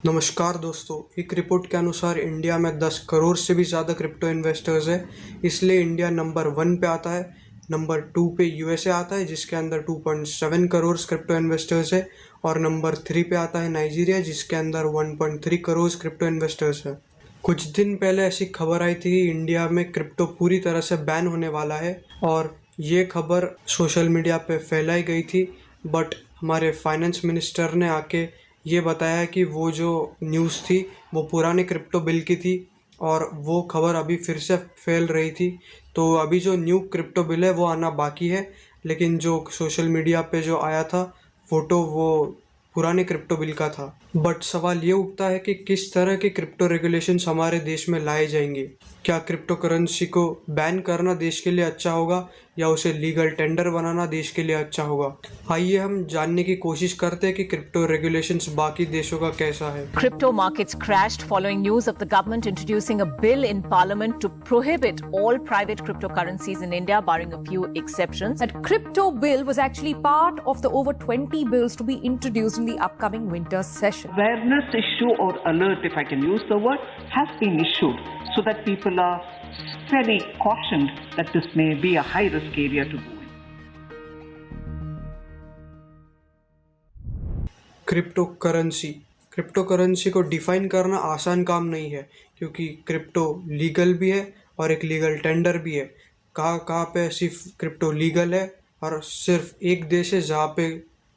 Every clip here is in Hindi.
नमस्कार दोस्तों, एक रिपोर्ट के अनुसार इंडिया में 10 करोड़ से भी ज़्यादा क्रिप्टो इन्वेस्टर्स है। इसलिए इंडिया नंबर 1 पे आता है। नंबर 2 पे यूएसए आता है जिसके अंदर 2.7 करोड़ क्रिप्टो इन्वेस्टर्स है। और नंबर 3 पे आता है नाइजीरिया जिसके अंदर 1.3 करोड़ क्रिप्टो इन्वेस्टर्स है। कुछ दिन पहले ऐसी खबर आई थी कि इंडिया में क्रिप्टो पूरी तरह से बैन होने वाला है और ये खबर सोशल मीडिया पे फैलाई गई थी। बट हमारे फाइनेंस मिनिस्टर ने आके ये बताया कि वो जो न्यूज़ थी वो पुराने क्रिप्टो बिल की थी और वो खबर अभी फिर से फैल रही थी। तो अभी जो न्यू क्रिप्टो बिल है वो आना बाकी है, लेकिन जो सोशल मीडिया पे जो आया था फोटो वो पुराने क्रिप्टो बिल का था। बट सवाल ये उठता है कि किस तरह के क्रिप्टो रेगुलेशंस हमारे देश में लाए जाएंगे। क्या क्रिप्टो करेंसी को बैन करना देश के लिए अच्छा होगा या उसे लीगल टेंडर बनाना देश के लिए अच्छा होगा? आइए हम जानने की कोशिश करते हैं कि क्रिप्टो रेगुलेशंस बाकी देशों का कैसा है। Crypto markets crashed following news of the government introducing a bill in parliament to prohibit all private cryptocurrencies in India, barring a few exceptions. That crypto bill was actually part of the over 20 bills to be introduced in the upcoming winter session. Awareness issue or alert, if I can use the word, has been issued so that people are fairly cautioned that this may be a high risk area to go in. Crypto currency को डिफाइन करना आसान काम नहीं है क्योंकि क्रिप्टो लीगल भी है और एक लीगल टेंडर भी है। कहाँ पे सिर्फ क्रिप्टो लीगल है और सिर्फ एक देश है जहाँ पे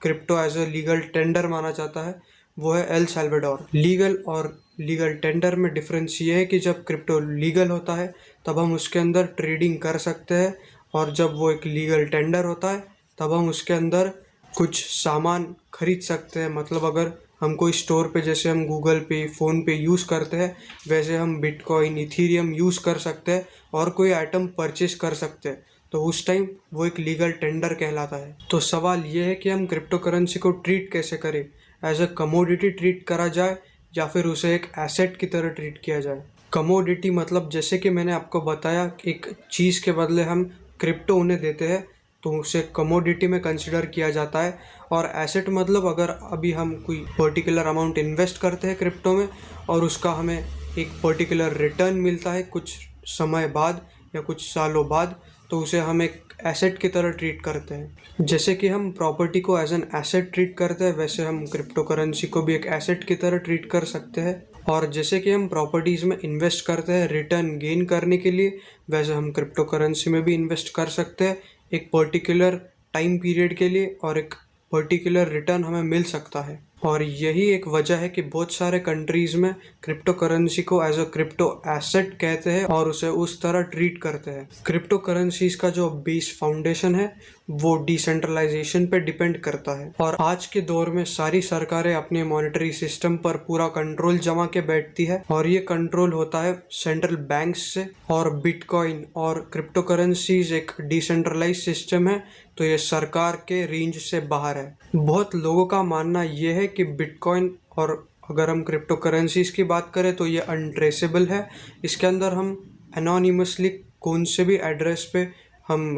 crypto as a legal tender माना जाता है, वो है एल सल्वाडोर। लीगल और लीगल टेंडर में डिफरेंस ये है कि जब क्रिप्टो लीगल होता है तब हम उसके अंदर ट्रेडिंग कर सकते हैं और जब वो एक लीगल टेंडर होता है तब हम उसके अंदर कुछ सामान खरीद सकते हैं। मतलब अगर हम कोई स्टोर पे जैसे हम गूगल पे, फ़ोन पे यूज़ करते हैं वैसे हम बिटकॉइन, इथीरियम यूज़ कर सकते हैं और कोई आइटम परचेज कर सकते हैं, तो उस टाइम वो एक लीगल टेंडर कहलाता है। तो सवाल ये है कि हम क्रिप्टो करेंसी को ट्रीट कैसे करें, एज अ कमोडिटी ट्रीट करा जाए या फिर उसे एक एसेट की तरह ट्रीट किया जाए। कमोडिटी मतलब जैसे कि मैंने आपको बताया, एक चीज़ के बदले हम क्रिप्टो उन्हें देते हैं तो उसे कमोडिटी में कंसिडर किया जाता है। और एसेट मतलब अगर अभी हम कोई पर्टिकुलर अमाउंट इन्वेस्ट करते हैं क्रिप्टो में और उसका हमें एक पर्टिकुलर रिटर्न मिलता है कुछ समय बाद या कुछ सालों बाद, तो उसे हम एक एसेट की तरह ट्रीट करते हैं। जैसे कि हम प्रॉपर्टी को एज एन एसेट ट्रीट करते हैं वैसे हम क्रिप्टो करेंसी को भी एक एसेट की तरह ट्रीट कर सकते हैं। और जैसे कि हम प्रॉपर्टीज़ में इन्वेस्ट करते हैं रिटर्न गेन करने के लिए, वैसे हम क्रिप्टो करेंसी में भी इन्वेस्ट कर सकते हैं एक पर्टिकुलर टाइम पीरियड के लिए और एक पर्टिकुलर रिटर्न हमें मिल सकता है। और यही एक वजह है कि बहुत सारे कंट्रीज़ में क्रिप्टो करेंसी को एज अ क्रिप्टो एसेट कहते हैं और उसे उस तरह ट्रीट करते हैं। क्रिप्टो करेंसीज का जो बेस फाउंडेशन है वो डिसेंट्रलाइजेशन पे डिपेंड करता है और आज के दौर में सारी सरकारें अपने मॉनेटरी सिस्टम पर पूरा कंट्रोल जमा के बैठती है और ये कंट्रोल होता है सेंट्रल बैंक्स से। और बिटकॉइन और क्रिप्टो करेंसीज एक डिसेंट्रलाइज सिस्टम है तो ये सरकार के रेंज से बाहर है। बहुत लोगों का मानना ये है कि बिटकॉइन और अगर हम क्रिप्टो करेंसीज की बात करें तो ये अनट्रेसेबल है। इसके अंदर हम एनोनिमसली कौन से भी एड्रेस पे हम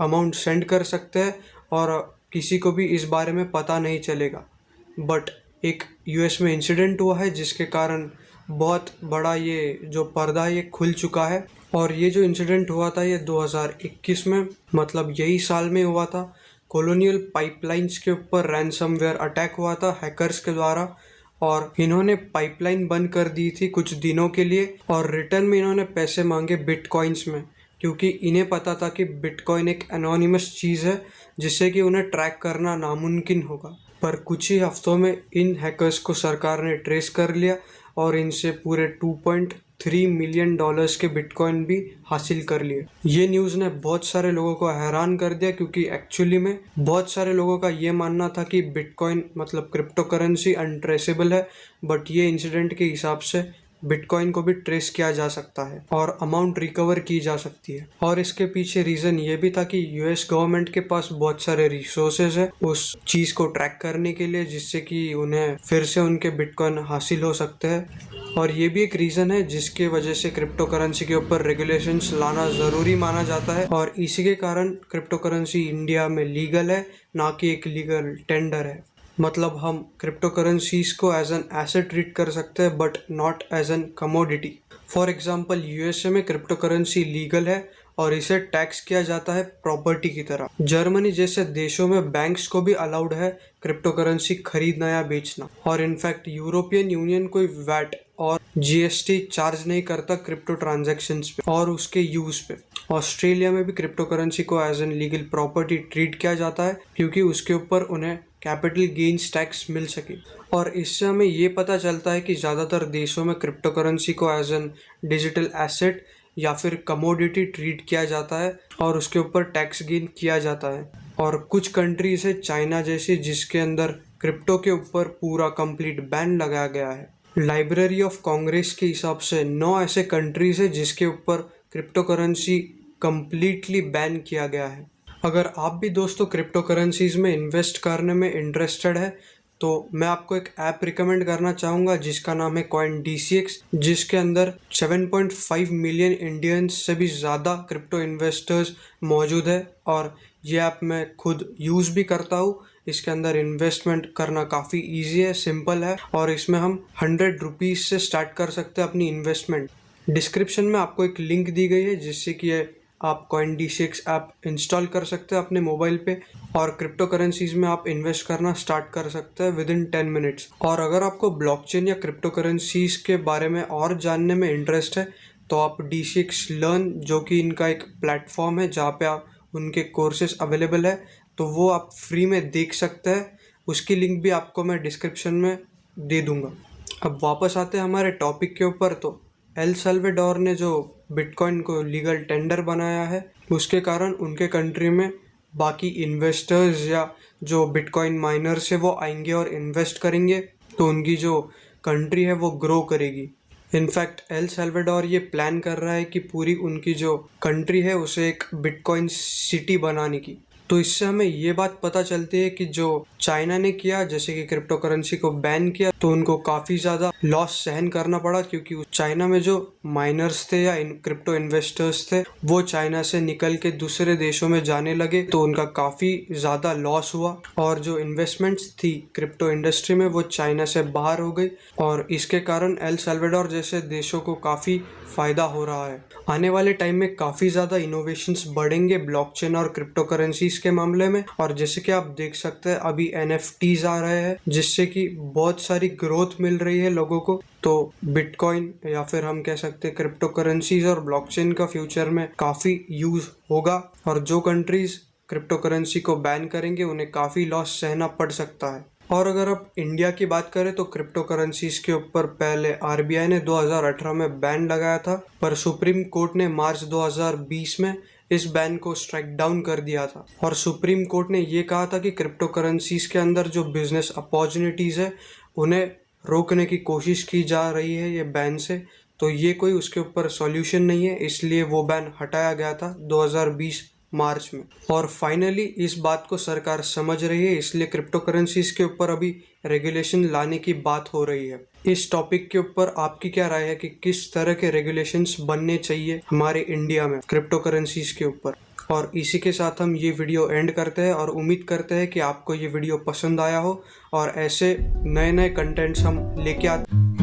अमाउंट सेंड कर सकते हैं और किसी को भी इस बारे में पता नहीं चलेगा। बट एक यूएस में इंसिडेंट हुआ है जिसके कारण बहुत बड़ा ये जो पर्दा है ये खुल चुका है। और ये जो इंसिडेंट हुआ था ये 2021 में, मतलब यही साल में हुआ था। कॉलोनियल पाइपलाइंस के ऊपर रैनसमवेयर अटैक हुआ था हैकर्स के द्वारा और इन्होंने पाइपलाइन बंद कर दी थी कुछ दिनों के लिए और रिटर्न में इन्होंने पैसे मांगे बिटकॉइंस में, क्योंकि इन्हें पता था कि बिटकॉइन एक एनोनिमस चीज़ है जिससे कि उन्हें ट्रैक करना नामुमकिन होगा। पर कुछ ही हफ्तों में इन हैकर्स को सरकार ने ट्रेस कर लिया और इनसे पूरे 2.3 मिलियन डॉलर्स के बिटकॉइन भी हासिल कर लिए। ये न्यूज़ ने बहुत सारे लोगों को हैरान कर दिया क्योंकि एक्चुअली में बहुत सारे लोगों का ये मानना था कि बिटकॉइन मतलब क्रिप्टो करेंसी अनट्रेसेबल है, बट ये इंसिडेंट के हिसाब से बिटकॉइन को भी ट्रेस किया जा सकता है और अमाउंट रिकवर की जा सकती है। और इसके पीछे रीज़न ये भी था कि यूएस गवर्नमेंट के पास बहुत सारे रिसोर्सेज है उस चीज़ को ट्रैक करने के लिए जिससे कि उन्हें फिर से उनके बिटकॉइन हासिल हो सकते हैं। और ये भी एक रीज़न है जिसके वजह से क्रिप्टो करेंसी के ऊपर रेगुलेशंस लाना ज़रूरी माना जाता है और इसी के कारण क्रिप्टो करेंसी इंडिया में लीगल है, ना कि एक लीगल टेंडर है। मतलब हम क्रिप्टो करेंसीज को एज एन एसेट ट्रीट कर सकते हैं but not as an commodity. For example USA में क्रिप्टो करेंसी लीगल है और इसे टैक्स किया जाता है प्रॉपर्टी की तरह। जर्मनी जैसे देशों में बैंक्स को भी अलाउड है क्रिप्टो करेंसी खरीदना या बेचना, और इनफैक्ट यूरोपियन यूनियन कोई वैट और जीएसटी चार्ज नहीं करता क्रिप्टो ट्रांजैक्शंस पे और उसके यूज पे। ऑस्ट्रेलिया में भी क्रिप्टो करेंसी को as an legal property treat किया जाता है क्योंकि उसके ऊपर उन्हें कैपिटल गेन्स टैक्स मिल सके। और इससे हमें ये पता चलता है कि ज़्यादातर देशों में क्रिप्टो करेंसी को एज एन डिजिटल एसेट या फिर कमोडिटी ट्रीट किया जाता है और उसके ऊपर टैक्स गेन किया जाता है। और कुछ कंट्रीज है चाइना जैसी जिसके अंदर क्रिप्टो के ऊपर पूरा कंप्लीट बैन लगाया गया है। लाइब्रेरी ऑफ कांग्रेस के हिसाब से 9 ऐसे कंट्रीज है जिसके ऊपर क्रिप्टो करेंसी कंप्लीटली बैन किया गया है। अगर आप भी दोस्तों क्रिप्टो करेंसीज में इन्वेस्ट करने में इंटरेस्टेड है तो मैं आपको एक ऐप रिकमेंड करना चाहूँगा जिसका नाम है CoinDCX, जिसके अंदर 7.5 मिलियन इंडियंस से भी ज़्यादा क्रिप्टो इन्वेस्टर्स मौजूद है और ये ऐप मैं खुद यूज़ भी करता हूँ। इसके अंदर इन्वेस्टमेंट करना काफ़ी इजी है, सिंपल है और इसमें हम 100 रुपीज़ से स्टार्ट कर सकते हैं अपनी इन्वेस्टमेंट। डिस्क्रिप्शन में आपको एक लिंक दी गई है जिससे कि आप CoinDCX ऐप इंस्टॉल कर सकते हैं अपने मोबाइल पे और क्रिप्टो करेंसीज में आप इन्वेस्ट करना स्टार्ट कर सकते हैं विद इन 10 मिनट्स। और अगर आपको ब्लॉकचेन या क्रिप्टो करेंसीज के बारे में और जानने में इंटरेस्ट है तो आप DCX लर्न, जो कि इनका एक प्लेटफॉर्म है जहाँ पे आप उनके कोर्सेज अवेलेबल है, तो वो आप फ्री में देख सकते हैं। उसकी लिंक भी आपको मैं डिस्क्रिप्शन में दे दूँगा। अब वापस आते हैं हमारे टॉपिक के ऊपर। तो एल साल्वाडोर ने जो बिटकॉइन को लीगल टेंडर बनाया है उसके कारण उनके कंट्री में बाकी इन्वेस्टर्स या जो बिटकॉइन माइनर्स है वो आएंगे और इन्वेस्ट करेंगे, तो उनकी जो कंट्री है वो ग्रो करेगी। इनफैक्ट एल साल्वाडोर ये प्लान कर रहा है कि पूरी उनकी जो कंट्री है उसे एक बिटकॉइन सिटी बनाने की। तो इससे हमें ये बात पता चलती है कि जो चाइना ने किया, जैसे कि क्रिप्टो करेंसी को बैन किया, तो उनको काफ़ी ज़्यादा लॉस सहन करना पड़ा क्योंकि चाइना में जो माइनर्स थे या क्रिप्टो इन्वेस्टर्स थे वो चाइना से निकल के दूसरे देशों में जाने लगे, तो उनका काफ़ी ज़्यादा लॉस हुआ और जो इन्वेस्टमेंट्स थी क्रिप्टो इंडस्ट्री में वो चाइना से बाहर हो गई और इसके कारण एल साल्वाडोर जैसे देशों को काफ़ी फ़ायदा हो रहा है। आने वाले टाइम में काफ़ी ज़्यादा इनोवेशंस बढ़ेंगे ब्लॉकचेन और क्रिप्टो करेंसीज के मामले में। और जैसे कि आप देख सकते हैं अभी NFTs आ रहे हैं जिससे कि बहुत सारी ग्रोथ मिल रही है लोगों को। तो बिटकॉइन या फिर हम कह सकते हैं क्रिप्टो करेंसीज और ब्लॉकचेन का फ्यूचर में काफ़ी यूज़ होगा और जो कंट्रीज क्रिप्टो करेंसी को बैन करेंगे उन्हें काफ़ी लॉस सहना पड़ सकता है। और अगर आप इंडिया की बात करें तो क्रिप्टो करेंसीज के ऊपर पहले RBI ने 2018 में बैन लगाया था, पर सुप्रीम कोर्ट ने मार्च 2020 में इस बैन को स्ट्राइक डाउन कर दिया था। और सुप्रीम कोर्ट ने ये कहा था कि क्रिप्टो करेंसीज के अंदर जो बिजनेस अपॉर्चुनिटीज़ है उन्हें रोकने की कोशिश की जा रही है ये बैन से, तो ये कोई उसके ऊपर सॉल्यूशन नहीं है, इसलिए वो बैन हटाया गया था 2020 मार्च में। और फाइनली इस बात को सरकार समझ रही है, इसलिए क्रिप्टो करेंसीज के ऊपर अभी रेगुलेशन लाने की बात हो रही है। इस टॉपिक के ऊपर आपकी क्या राय है कि किस तरह के रेगुलेशंस बनने चाहिए हमारे इंडिया में क्रिप्टो करेंसीज के ऊपर? और इसी के साथ हम ये वीडियो एंड करते हैं और उम्मीद करते हैं कि आपको ये वीडियो पसंद आया हो और ऐसे नए नए कंटेंट्स हम लेके आते